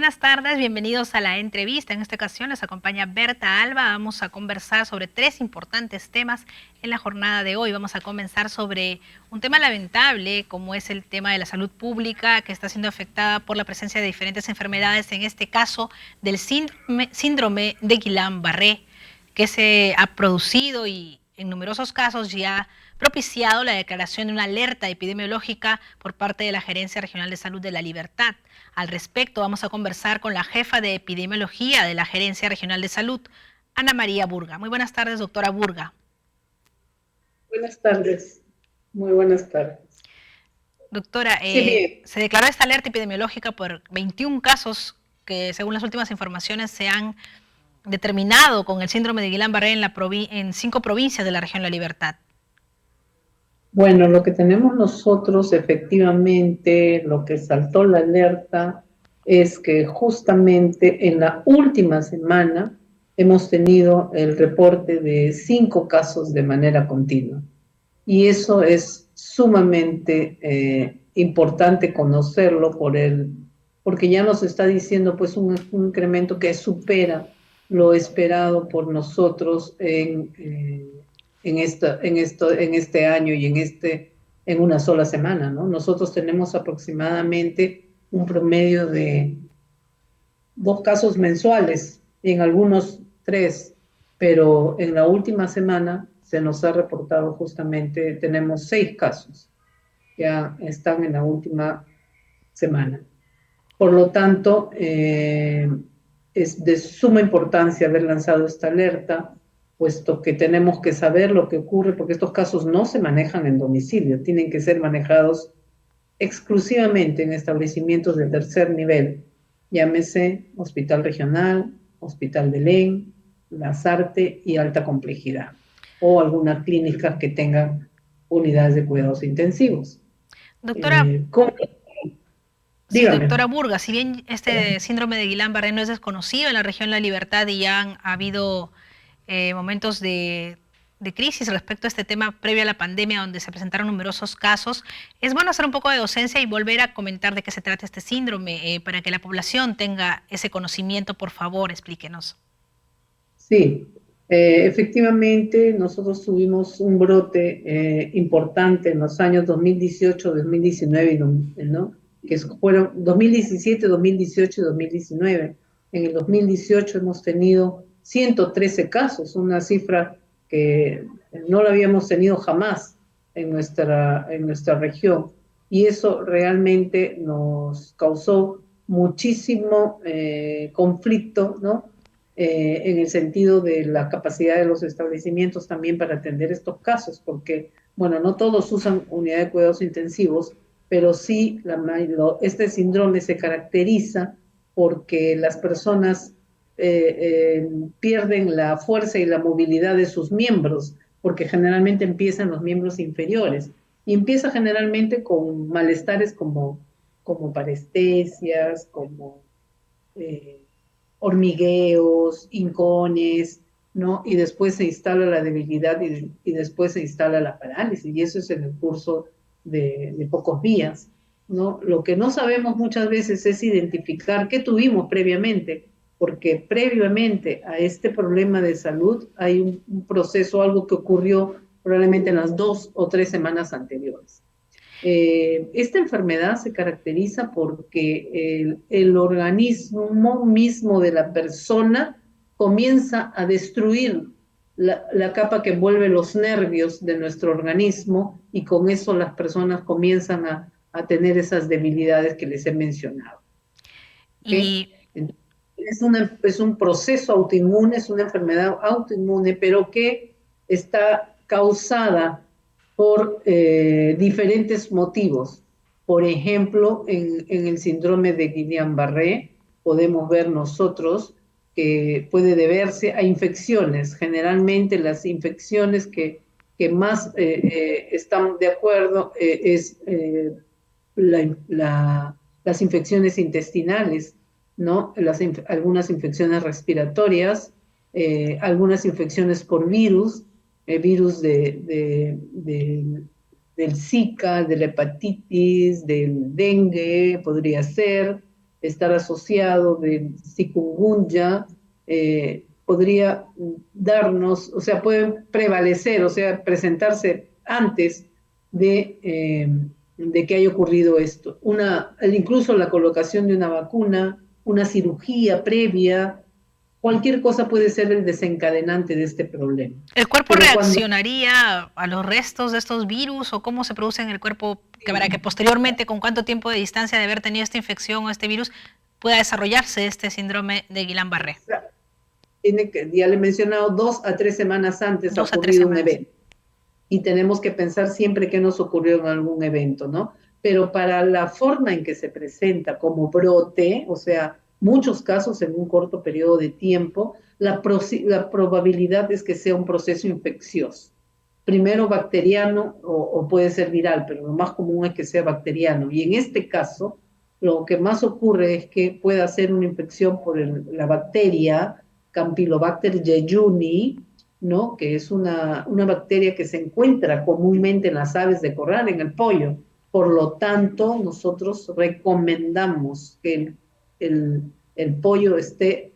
buenas tardes, bienvenidos a la entrevista. En esta ocasión les acompaña Berta Alba. Vamos a conversar sobre tres importantes temas en la jornada de hoy. Vamos a comenzar sobre un tema lamentable, como es el tema de la salud pública, que está siendo afectada por la presencia de diferentes enfermedades, en este caso del síndrome de Guillain-Barré, que se ha producido y en numerosos casos ya propiciado la declaración de una alerta epidemiológica por parte de la Gerencia Regional de Salud de La Libertad. Al respecto, vamos a conversar con la jefa de epidemiología de la Gerencia Regional de Salud, Ana María Burga. Muy buenas tardes, doctora Burga. Buenas tardes, muy buenas tardes. Doctora, Sí, bien. se declaró esta alerta epidemiológica por 21 casos que, según las últimas informaciones, se han determinado con el síndrome de Guillain-Barré en 5 provincias de la región La Libertad. Bueno, lo que tenemos nosotros efectivamente, lo que saltó la alerta es que justamente en la última semana hemos tenido el reporte de 5 casos de manera continua. Y eso es sumamente importante conocerlo porque ya nos está diciendo pues un incremento que supera lo esperado por nosotros en este año y en una sola semana, ¿no? Nosotros tenemos aproximadamente un promedio de 2 casos mensuales, en algunos 3, pero en la última semana se nos ha reportado justamente, tenemos 6 casos, ya están en la última semana. Por lo tanto, es de suma importancia haber lanzado esta alerta, puesto que tenemos que saber lo que ocurre, porque estos casos no se manejan en domicilio, tienen que ser manejados exclusivamente en establecimientos de tercer nivel, llámese Hospital Regional, Hospital Belén, Lasarte y alta complejidad, o algunas clínicas que tengan unidades de cuidados intensivos. Doctora, ¿Cómo? sí, Dígame. doctora Burga, si bien este síndrome de Guillain-Barré no es desconocido en la región La Libertad y ya han habido momentos de crisis respecto a este tema previo a la pandemia donde se presentaron numerosos casos, es bueno hacer un poco de docencia y volver a comentar de qué se trata este síndrome para que la población tenga ese conocimiento. Por favor, explíquenos. Sí, efectivamente nosotros tuvimos un brote importante en los años 2018, 2019, ¿no? Fueron 2017, 2018 y 2019. En el 2018 hemos tenido 113 casos, una cifra que no la habíamos tenido jamás en nuestra región. Y eso realmente nos causó muchísimo conflicto, ¿no? En el sentido de la capacidad de los establecimientos también para atender estos casos, porque, bueno, no todos usan unidad de cuidados intensivos, pero sí este síndrome se caracteriza porque las personas pierden la fuerza y la movilidad de sus miembros, porque generalmente empiezan los miembros inferiores, y empieza generalmente con malestares como parestesias, como hormigueos, hincones, ¿no? Y después se instala la debilidad y después se instala la parálisis, y eso es en el curso de pocos días, ¿no? Lo que no sabemos muchas veces es identificar qué tuvimos previamente, porque previamente a este problema de salud hay un proceso, algo que ocurrió probablemente en las 2 o 3 semanas anteriores. Esta enfermedad se caracteriza porque el organismo mismo de la persona comienza a destruir la capa que envuelve los nervios de nuestro organismo, y con eso las personas comienzan a tener esas debilidades que les he mencionado. ¿Okay? Y Es un proceso autoinmune, es una enfermedad autoinmune, pero que está causada por diferentes motivos. Por ejemplo, en el síndrome de Guillain-Barré podemos ver nosotros que puede deberse a infecciones. Generalmente las infecciones que más están de acuerdo es la, las infecciones intestinales, ¿no? Algunas infecciones respiratorias, algunas infecciones por virus del Zika, de la hepatitis, del dengue, podría ser, estar asociado de chikungunya, podría darnos, o sea, puede prevalecer, o sea, presentarse antes de que haya ocurrido esto. Incluso la colocación de una vacuna, una cirugía previa, cualquier cosa puede ser el desencadenante de este problema. ¿El cuerpo Pero cuando reaccionaría a los restos de estos virus o cómo se produce en el cuerpo para que posteriormente, con cuánto tiempo de distancia de haber tenido esta infección o este virus, pueda desarrollarse este síndrome de Guillain-Barré? ya le he mencionado, 2 a 3 semanas antes ha 2 a 3 ocurrido un semanas. evento. Y tenemos que pensar siempre qué nos ocurrió en algún evento, ¿no? Pero para la forma en que se presenta como brote, o sea, muchos casos en un corto periodo de tiempo, la probabilidad es que sea un proceso infeccioso. Primero bacteriano o puede ser viral, pero lo más común es que sea bacteriano. Y en este caso, lo que más ocurre es que pueda ser una infección por la bacteria Campylobacter jejuni, ¿no? Que es una bacteria que se encuentra comúnmente en las aves de corral, en el pollo. Por lo tanto, nosotros recomendamos que el pollo esté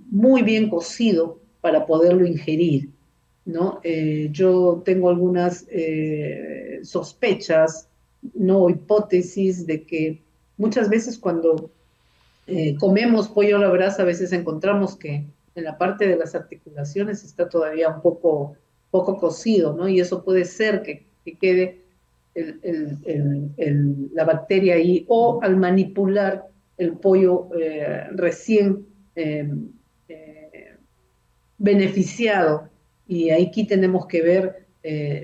muy bien cocido para poderlo ingerir, ¿no? Yo tengo algunas sospechas, no hipótesis de que muchas veces cuando comemos pollo a la brasa, a veces encontramos que en la parte de las articulaciones está todavía un poco cocido, ¿no? Y eso puede ser que quede la bacteria ahí, o al manipular el pollo recién eh, eh, beneficiado. Y aquí tenemos que ver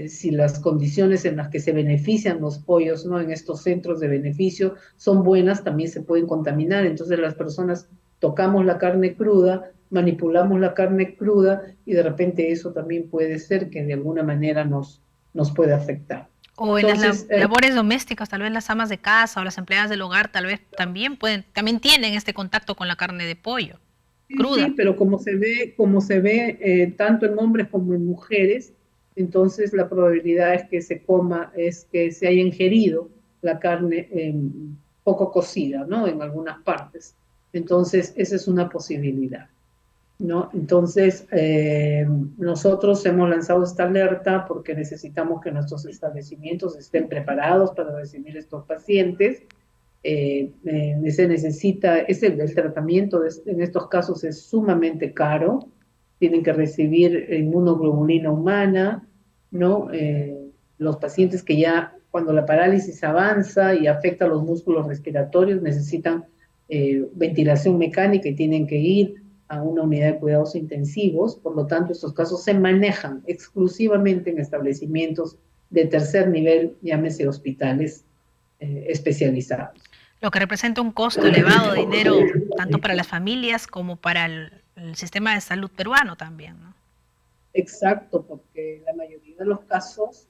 si las condiciones en las que se benefician los pollos, ¿no? En estos centros de beneficio son buenas, también se pueden contaminar. Entonces las personas tocamos la carne cruda, manipulamos la carne cruda y de repente eso también puede ser que de alguna manera nos puede afectar. O en las Entonces, labores domésticas, tal vez las amas de casa o las empleadas del hogar, tal vez también tienen este contacto con la carne de pollo sí, cruda. sí, pero como se ve tanto en hombres como en mujeres, entonces la probabilidad es que se coma, es que se haya ingerido la carne poco cocida, ¿no? En algunas partes. Entonces, esa es una posibilidad, ¿no? Entonces, nosotros hemos lanzado esta alerta porque necesitamos que nuestros establecimientos estén preparados para recibir estos pacientes. Se necesita, el tratamiento en estos casos es sumamente caro, tienen que recibir inmunoglobulina humana, ¿no? Los pacientes que ya, cuando la parálisis avanza y afecta a los músculos respiratorios, necesitan ventilación mecánica y tienen que ir a una unidad de cuidados intensivos. Por lo tanto, estos casos se manejan exclusivamente en establecimientos de tercer nivel, llámese hospitales especializados. Lo que representa un costo elevado de dinero tanto para las familias como para el sistema de salud peruano también, ¿no? Exacto, porque la mayoría de los casos,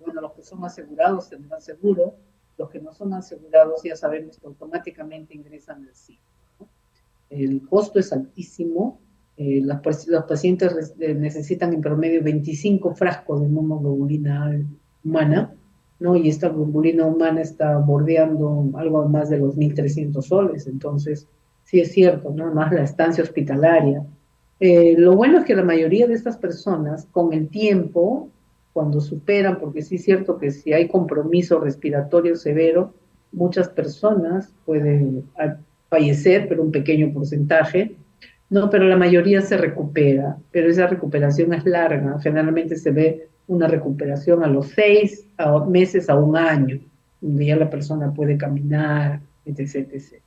bueno, los que son asegurados tendrán seguro, los que no son asegurados ya sabemos que automáticamente ingresan al SIC, ¿no? El costo es altísimo, los pacientes necesitan en promedio 25 frascos de inmunoglobulina humana, ¿no? Y esta globulina humana está bordeando algo más de los 1.300 soles, entonces sí es cierto, ¿no? Más la estancia hospitalaria. Lo bueno es que la mayoría de estas personas, con el tiempo, cuando superan, porque sí es cierto que si hay compromiso respiratorio severo, muchas personas pueden fallecer, pero un pequeño porcentaje, no, pero la mayoría se recupera, pero esa recuperación es larga, generalmente se ve una recuperación a los 6 meses a un año, donde ya la persona puede caminar, etc, etc.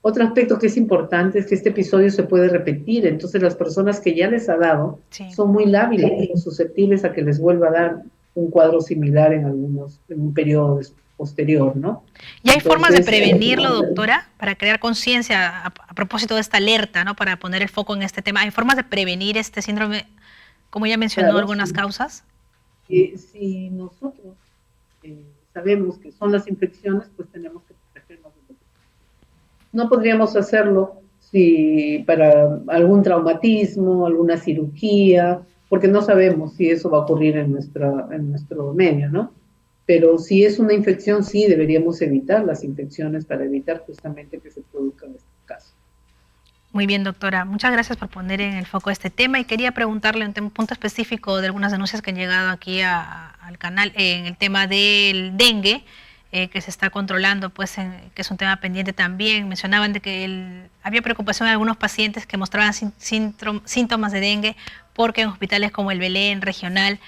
Otro aspecto que es importante es que este episodio se puede repetir, entonces las personas que ya les ha dado Sí. son muy lábiles y susceptibles a que les vuelva a dar un cuadro similar en un periodo posterior, ¿no? ¿Y hay formas de Entonces, prevenirlo, doctora, para crear conciencia a propósito de esta alerta, ¿no? Para poner el foco en este tema? ¿Hay formas de prevenir este síndrome, como ya mencionó claro, algunas causas? si nosotros sabemos que son las infecciones, pues tenemos que protegernos de lo. No podríamos hacerlo si para algún traumatismo, alguna cirugía, porque no sabemos si eso va a ocurrir en nuestro medio, ¿no? pero si es una infección, sí deberíamos evitar las infecciones para evitar justamente que se produzcan estos casos. Muy bien, doctora. Muchas gracias por poner en el foco este tema y quería preguntarle un punto específico de algunas denuncias que han llegado aquí al canal en el tema del dengue, que se está controlando, pues, que es un tema pendiente también. Mencionaban de que había preocupación en algunos pacientes que mostraban síntomas de dengue porque en hospitales como el Belén regional,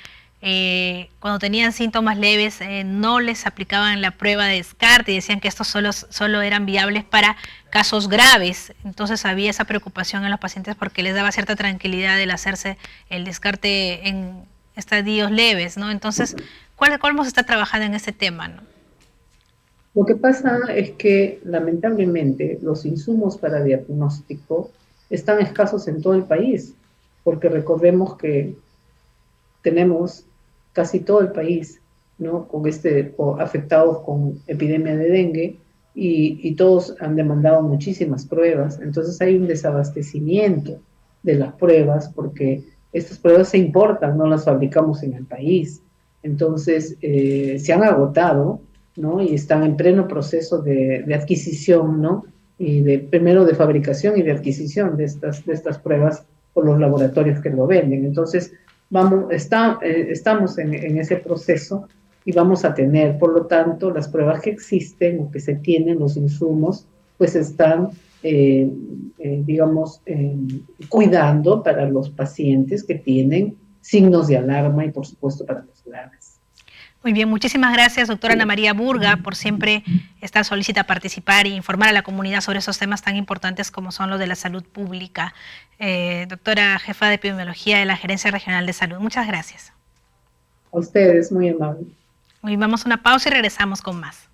cuando tenían síntomas leves, no les aplicaban la prueba de descarte y decían que estos solo eran viables para casos graves. Entonces había esa preocupación en los pacientes porque les daba cierta tranquilidad el hacerse el descarte en estadios leves, ¿no? Entonces, ¿cómo se está trabajando en este tema, no? Lo que pasa es que lamentablemente los insumos para diagnóstico están escasos en todo el país, porque recordemos que tenemos casi todo el país, ¿no? Afectados con epidemia de dengue y todos han demandado muchísimas pruebas. Entonces hay un desabastecimiento de las pruebas porque estas pruebas se importan, no las fabricamos en el país. Entonces se han agotado, ¿no? Y están en pleno proceso de adquisición, ¿no? Y primero de fabricación y de adquisición de estas pruebas por los laboratorios que lo venden. Entonces, estamos en ese proceso y vamos a tener, por lo tanto, las pruebas que existen o que se tienen, los insumos, pues están, digamos, cuidando para los pacientes que tienen signos de alarma y, por supuesto, para los graves. Muy bien, muchísimas gracias, doctora Ana María Burga, por siempre estar solícita a participar e informar a la comunidad sobre esos temas tan importantes como son los de la salud pública. Doctora jefa de epidemiología de la Gerencia Regional de Salud. Muchas gracias. A ustedes, muy amable. Hoy vamos a una pausa y regresamos con más.